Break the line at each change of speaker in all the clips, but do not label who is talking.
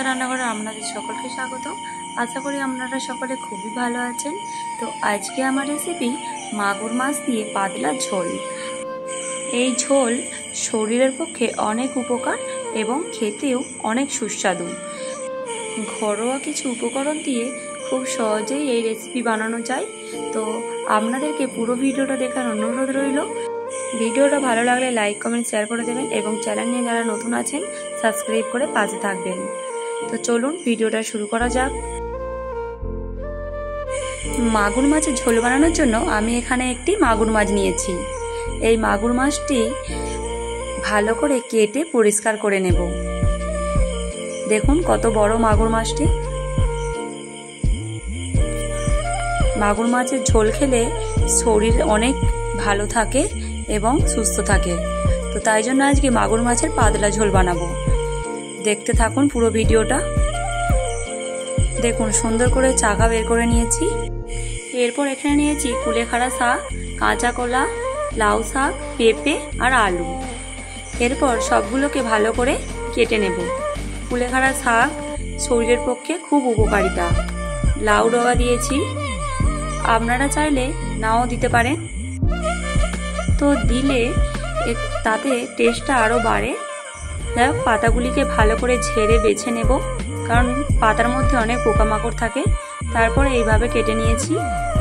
রান্নাঘরে আপনাদের সকলকে স্বাগত। আশা করি আপনারা সকলে খুবই ভালো আছেন। তো আজকে আমার রেসিপি মাগুর মাছ দিয়ে পাতলা ঝোল। এই ঝোল শরীরের পক্ষে অনেক উপকার এবং খেতেও অনেক সুস্বাদু। ঘরোয়া কিছু উপকরণ দিয়ে খুব সহজেই এই রেসিপি বানানো যায়। তো আপনাদেরকে পুরো ভিডিওটা দেখার অনুরোধ রইল। ভিডিওটা ভালো লাগলে লাইক কমেন্ট শেয়ার করে দেবেন এবং চ্যানেল নিয়ে যারা নতুন আছেন সাবস্ক্রাইব করে পাশে থাকবেন। তো চলুন ভিডিওটা শুরু করা যাক। মাগুর মাছের ঝোল বানানোর জন্য আমি এখানে একটি মাগুর মাছ নিয়েছি। এই মাগুর মাছটি ভালো করে কেটে পরিষ্কার করে নেব। দেখুন কত বড় মাগুর মাছটি। মাগুর মাছের ঝোল খেলে শরীর অনেক ভালো থাকে এবং সুস্থ থাকে। তো তাই জন্য আজকে মাগুর মাছের পাতলা ঝোল বানাবো। দেখতে থাকুন পুরো ভিডিওটা। দেখুন সুন্দর করে চাকা বের করে নিয়েছি। এরপর এখানে নিয়েছি কুলেখাড়া শাক, কাঁচা কলা, লাউ শাক, পেঁপে আর আলু। এরপর সবগুলোকে ভালো করে কেটে নেব। কুলেখাড়া শাক শরীরের পক্ষে খুব উপকারিতা। লাউ ডগা দিয়েছি, আপনারা চাইলে নাও দিতে পারেন। তো দিলে তাতে টেস্টটা আরও বাড়ে। যাই হোক, পাতাগুলিকে ভালো করে ঝেড়ে বেছে নেব, কারণ পাতার মধ্যে অনেক পোকামাকড় থাকে। তারপরে এইভাবে কেটে নিয়েছি।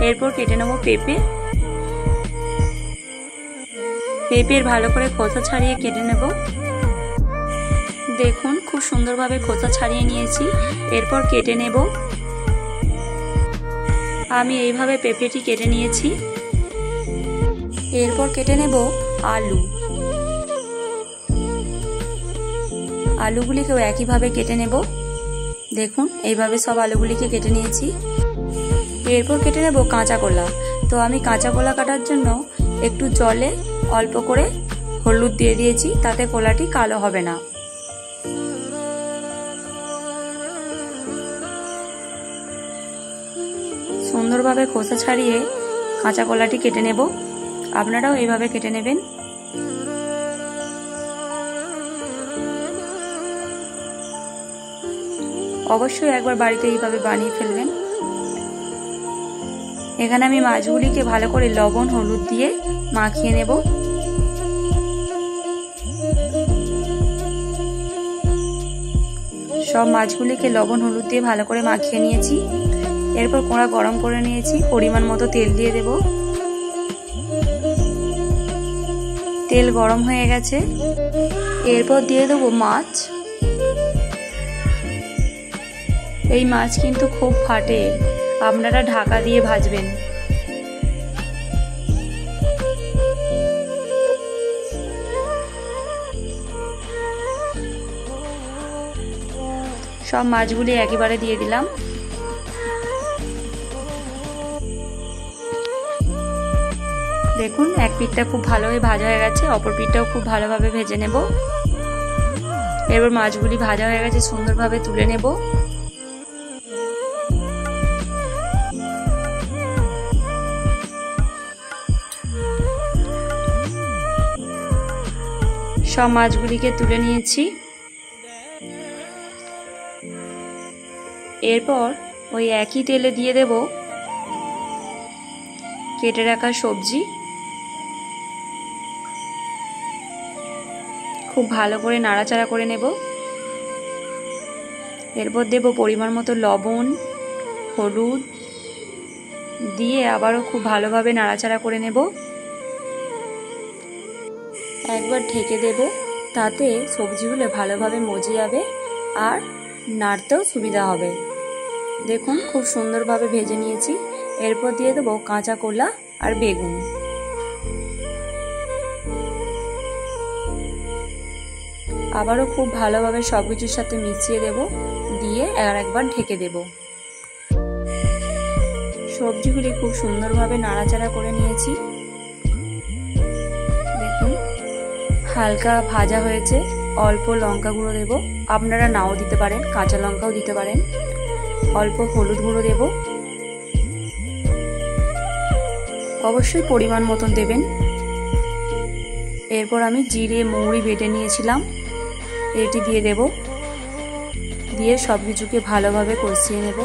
এরপর কেটে নেব পেঁপে। পেঁপের ভালো করে খোসা ছাড়িয়ে কেটে নেব। দেখুন খুব সুন্দরভাবে খোসা ছাড়িয়ে নিয়েছি। এরপর কেটে নেব। আমি এইভাবে পেঁপেটি কেটে নিয়েছি। এরপর কেটে নেব আলু। আলুগুলিকেও একইভাবে কেটে নেব। দেখুন এইভাবে সব আলুগুলিকে কেটে নিয়েছি। এরপর কেটে নেব কাঁচা কলা। তো আমি কাঁচা কলা কাটার জন্য একটু জলে অল্প করে হলুদ দিয়ে দিয়েছি, তাতে কলাটি কালো হবে না। সুন্দরভাবে খোসা ছাড়িয়ে কাঁচা কলাটি কেটে নেব। আপনারাও এইভাবে কেটে নেবেন। অবশ্যই একবার বাড়িতে এইভাবে বানিয়ে ফেলবেন। এখানে আমি মাছগুলিকে ভালো করে লবণ হলুদ দিয়ে মাখিয়ে নেব। সব মাছগুলিকে লবণ হলুদ দিয়ে ভালো করে মাখিয়ে নিয়েছি। এরপর কড়া গরম করে নিয়েছি। পরিমাণ মতো তেল দিয়ে দেব। তেল গরম হয়ে গেছে। এরপর দিয়ে দেবো মাছ। এই মাছ কিন্তু খুব ফাটে, আপনারা ঢাকা দিয়ে ভাজবেন। সব মাছগুলি একেবারে দিয়ে দিলাম। দেখুন এক পিঠটা খুব ভালোভাবে ভাজা হয়ে গেছে, অপর পিঠটাও খুব ভালোভাবে ভেজে নেব। এরপর মাছগুলি ভাজা হয়ে গেছে, সুন্দরভাবে তুলে নেব। সব মাছগুলিকে তুলে নিয়েছি। এরপর ওই একই তেলে দিয়ে দেব কেটে রাখা সবজি। খুব ভালো করে নাড়াচাড়া করে নেব। এরপর দেব পরিমাণ মতো লবণ হলুদ দিয়ে আবারও খুব ভালোভাবে নাড়াচাড়া করে নেব। একবার ঢেকে দেব, তাতে সবজিগুলো ভালোভাবে মজে যাবে আর নাড়তেও সুবিধা হবে। দেখুন খুব সুন্দরভাবে ভেজে নিয়েছি। এরপর দিয়ে দেব কাঁচা কলা আর বেগুন। আবারও খুব ভালোভাবে সবকিছুর সাথে মিশিয়ে দেব, দিয়ে একবার ঢেকে দেব। সবজিগুলি খুব সুন্দরভাবে নাড়াচাড়া করে নিয়েছি। দেখুন হালকা ভাজা হয়েছে। অল্প লঙ্কা গুঁড়ো দেব, আপনারা নাও দিতে পারেন, কাঁচা লঙ্কাও দিতে পারেন। অল্প হলুদ গুঁড়ো দেব, অবশ্যই পরিমাণ মতন দেবেন। এরপর আমি জিরে মৌরি বেটে নিয়েছিলাম, এটি দিয়ে দেব। দিয়ে সব কিছুকে ভালোভাবে কষিয়ে নেব।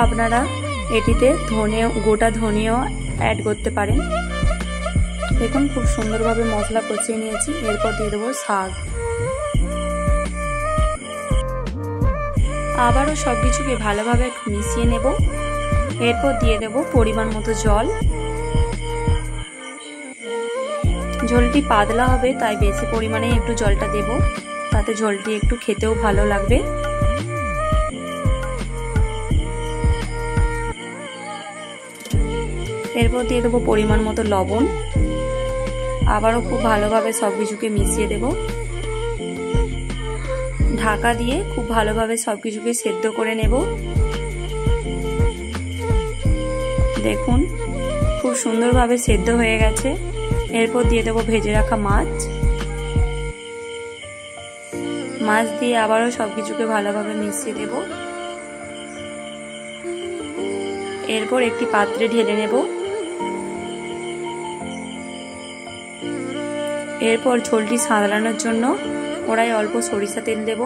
আপনারা এটিতে গোটা ধনেও অ্যাড করতে পারেন। দেখুন খুব সুন্দরভাবে মশলা কষিয়ে নিয়েছি। এরপর দিয়ে দেবো শাক। আবারও সব কিছুকে ভালোভাবে মিশিয়ে নেব। এরপর দিয়ে দেব পরিমাণ মতো জল। ঝোলটি পাতলা হবে, তাই বেশি পরিমাণে একটু জলটা দেব, তাতে ঝোলটি একটু খেতেও ভালো লাগবে। এরপর দিয়ে দেবো পরিমাণ মতো লবণ। আবারও খুব ভালোভাবে সব কিছুকে মিশিয়ে দেব। ঢাকা দিয়ে খুব ভালোভাবে সব কিছুকে সেদ্ধ করে নেব। দেখুন খুব সুন্দরভাবে সেদ্ধ হয়ে গেছে। এরপর দিয়ে দেবো ভেজে রাখা মাছ। মাছ দিয়ে আবারও সব কিছুকে ভালোভাবে মিশিয়ে দেব। এরপর একটি পাত্রে ঢেলে নেব। এরপর ঝোলটি সাঁতলানোর জন্য কড়াই অল্প সরিষা তেল দেব।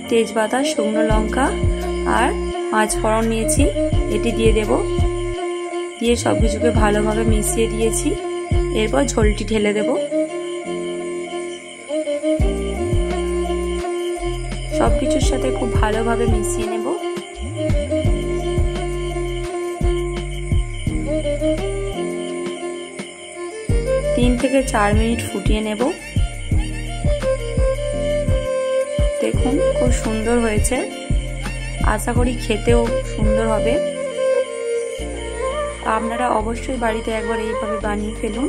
তেজপাতা, শুকনো লঙ্কা আর 5 ফোড়ন নিয়েছি, এটি দিয়ে দেব। দিয়ে সব কিছুকে ভালোভাবে মিশিয়ে দিয়েছি। এরপর ঝোলটি ঢেলে দেব। সব কিছুর সাথে খুব ভালোভাবে মিশিয়ে নেব। তিন থেকে 4 মিনিট ফুটিয়ে নেব। দেখুন খুব সুন্দর হয়েছে। আশা করি খেতেও সুন্দর হবে। আপনারা অবশ্যই বাড়িতে একবার এইভাবে বানিয়ে ফেলুন।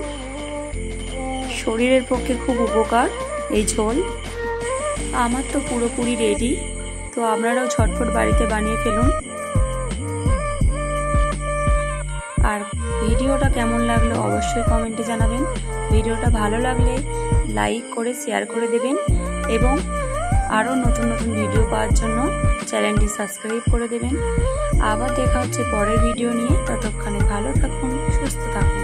শরীরের পক্ষে খুব উপকার এই ঝোল। আমার তো পুরোপুরি রেডি, তো আপনারাও ঝটফট বাড়িতে বানিয়ে ফেলুন। আর ভিডিওটা কেমন লাগলো অবশ্যই কমেন্টে জানাবেন। ভিডিওটা ভালো লাগলে লাইক করে শেয়ার করে দেবেন এবং আরও নতুন নতুন ভিডিও পাওয়ার জন্য চ্যানেলটি সাবস্ক্রাইব করে দেবেন। আবার দেখা হচ্ছে পরের ভিডিও নিয়ে। ততক্ষণে ভালো থাকুন, সুস্থ থাকুন।